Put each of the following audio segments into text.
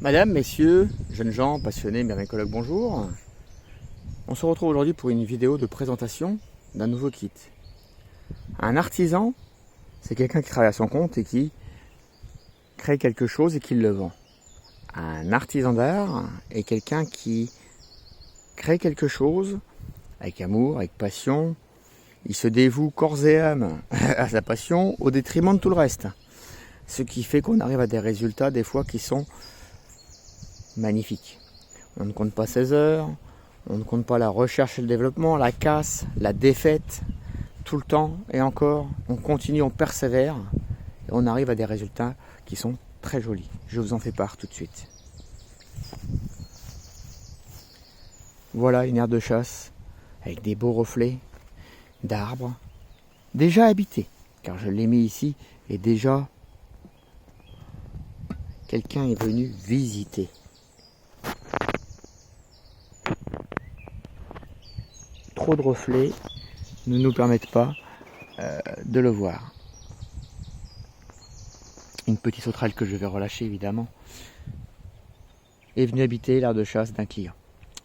Madame, messieurs, jeunes gens, passionnés, myrmécologues, bonjour. On se retrouve aujourd'hui pour une vidéo de présentation d'un nouveau kit. Un artisan, c'est quelqu'un qui travaille à son compte et qui crée quelque chose et qui le vend. Un artisan d'art est quelqu'un qui crée quelque chose avec amour, avec passion. Il se dévoue corps et âme à sa passion au détriment de tout le reste. Ce qui fait qu'on arrive à des résultats des fois qui sont magnifique. On ne compte pas ses heures, on ne compte pas la recherche et le développement, la casse, la défaite, tout le temps et encore, on continue, on persévère et on arrive à des résultats qui sont très jolis. Je vous en fais part tout de suite. Voilà une aire de chasse avec des beaux reflets d'arbres déjà habités, car je l'ai mis ici et déjà quelqu'un est venu visiter. Trop de reflets ne nous permettent pas de le voir. Une petite sauterelle que je vais relâcher évidemment est venue habiter l'aire de chasse d'un client.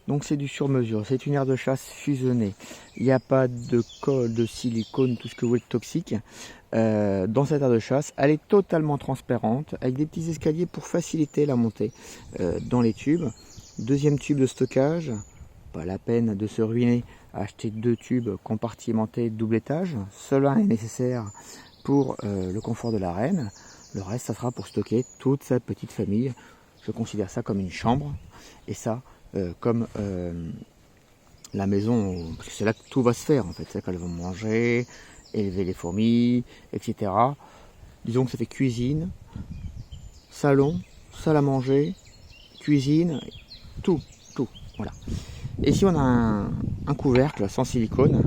Donc c'est du sur-mesure, c'est une aire de chasse fusionnée. Il n'y a pas de colle, de silicone, tout ce que vous voulez de toxique dans cette aire de chasse. Elle est totalement transparente avec des petits escaliers pour faciliter la montée dans les tubes. Deuxième tube de stockage, pas la peine de se ruiner à acheter 2 tubes compartimentés double étage. Seul un est nécessaire pour le confort de la reine. Le reste, ça sera pour stocker toute sa petite famille. Je considère ça comme une chambre et ça comme la maison, parce que c'est là que tout va se faire en fait. C'est là qu'elles vont manger, élever les fourmis, etc. Disons que ça fait cuisine, salon, salle à manger, cuisine, tout, voilà. Et ici on a un couvercle sans silicone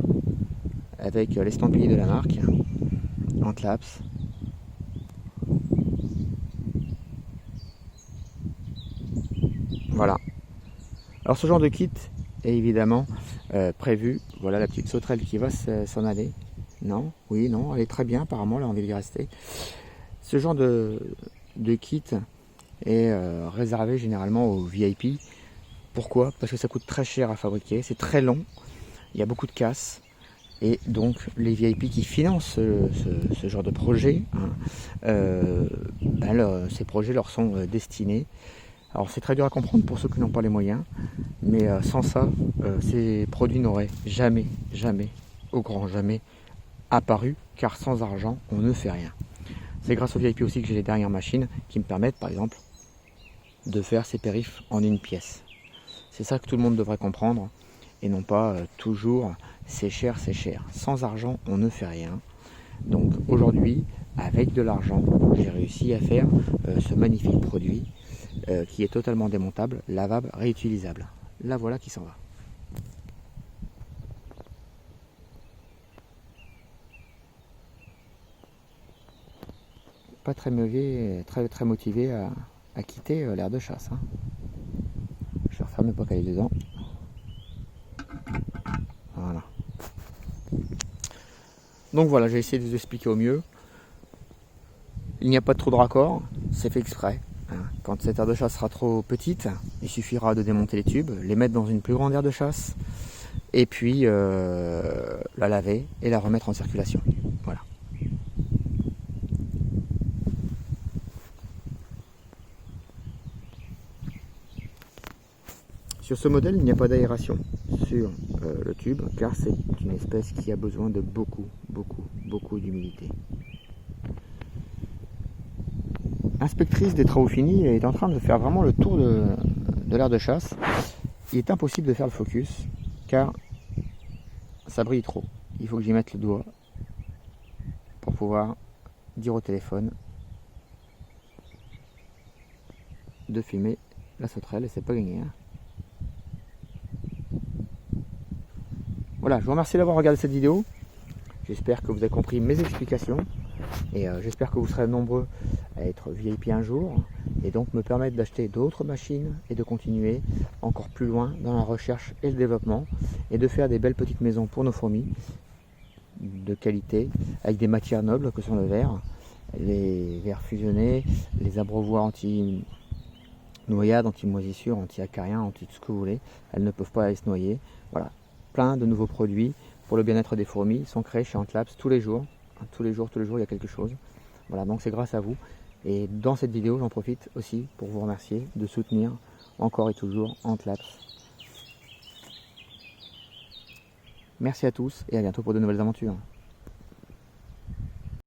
avec l'estampille de la marque Antlaps. Voilà. Alors ce genre de kit est évidemment prévu. Voilà la petite sauterelle qui va s'en aller. Non, oui, non, elle est très bien apparemment, elle a envie d'y rester. Ce genre de kit est réservé généralement aux VIP. Pourquoi? Parce que ça coûte très cher à fabriquer, c'est très long, il y a beaucoup de casse. Et donc les VIP qui financent ce genre de projet, ces projets leur sont destinés. Alors c'est très dur à comprendre pour ceux qui n'ont pas les moyens, mais sans ça, ces produits n'auraient jamais, au grand jamais, apparu, car sans argent, on ne fait rien. C'est grâce aux VIP aussi que j'ai les dernières machines qui me permettent, par exemple, de faire ces périphes en une pièce. C'est ça que tout le monde devrait comprendre, et non pas toujours c'est cher. Sans argent, on ne fait rien. Donc aujourd'hui, avec de l'argent, j'ai réussi à faire ce magnifique produit qui est totalement démontable, lavable, réutilisable. La voilà qui s'en va. Pas très mauvais, très motivé à quitter l'aire de chasse. Hein. Je vais refermer pour qu'elle aille dedans. Voilà. Donc voilà, j'ai essayé de vous expliquer au mieux. Il n'y a pas de trou de raccord, c'est fait exprès. Quand cette aire de chasse sera trop petite, il suffira de démonter les tubes, les mettre dans une plus grande aire de chasse, et puis la laver et la remettre en circulation. Voilà. Sur ce modèle, il n'y a pas d'aération sur le tube, car c'est une espèce qui a besoin de beaucoup d'humidité. L'inspectrice des travaux finis est en train de faire vraiment le tour de l'aire de chasse. Il est impossible de faire le focus, car ça brille trop. Il faut que j'y mette le doigt pour pouvoir dire au téléphone de filmer la sauterelle, et c'est pas gagné. Hein. Voilà, je vous remercie d'avoir regardé cette vidéo. J'espère que vous avez compris mes explications et j'espère que vous serez nombreux à être VIP un jour et donc me permettre d'acheter d'autres machines et de continuer encore plus loin dans la recherche et le développement et de faire des belles petites maisons pour nos fourmis de qualité avec des matières nobles que sont le verre, les verres fusionnés, les abreuvoirs anti-noyade, anti-moisissure, anti-acarien, anti tout ce que vous voulez. Elles ne peuvent pas aller se noyer. Voilà, plein de nouveaux produits pour le bien-être des fourmis sont créés chez Antlabs tous les jours. Tous les jours, il y a quelque chose. Voilà, donc c'est grâce à vous. Et dans cette vidéo, j'en profite aussi pour vous remercier de soutenir encore et toujours Antlabs. Merci à tous et à bientôt pour de nouvelles aventures.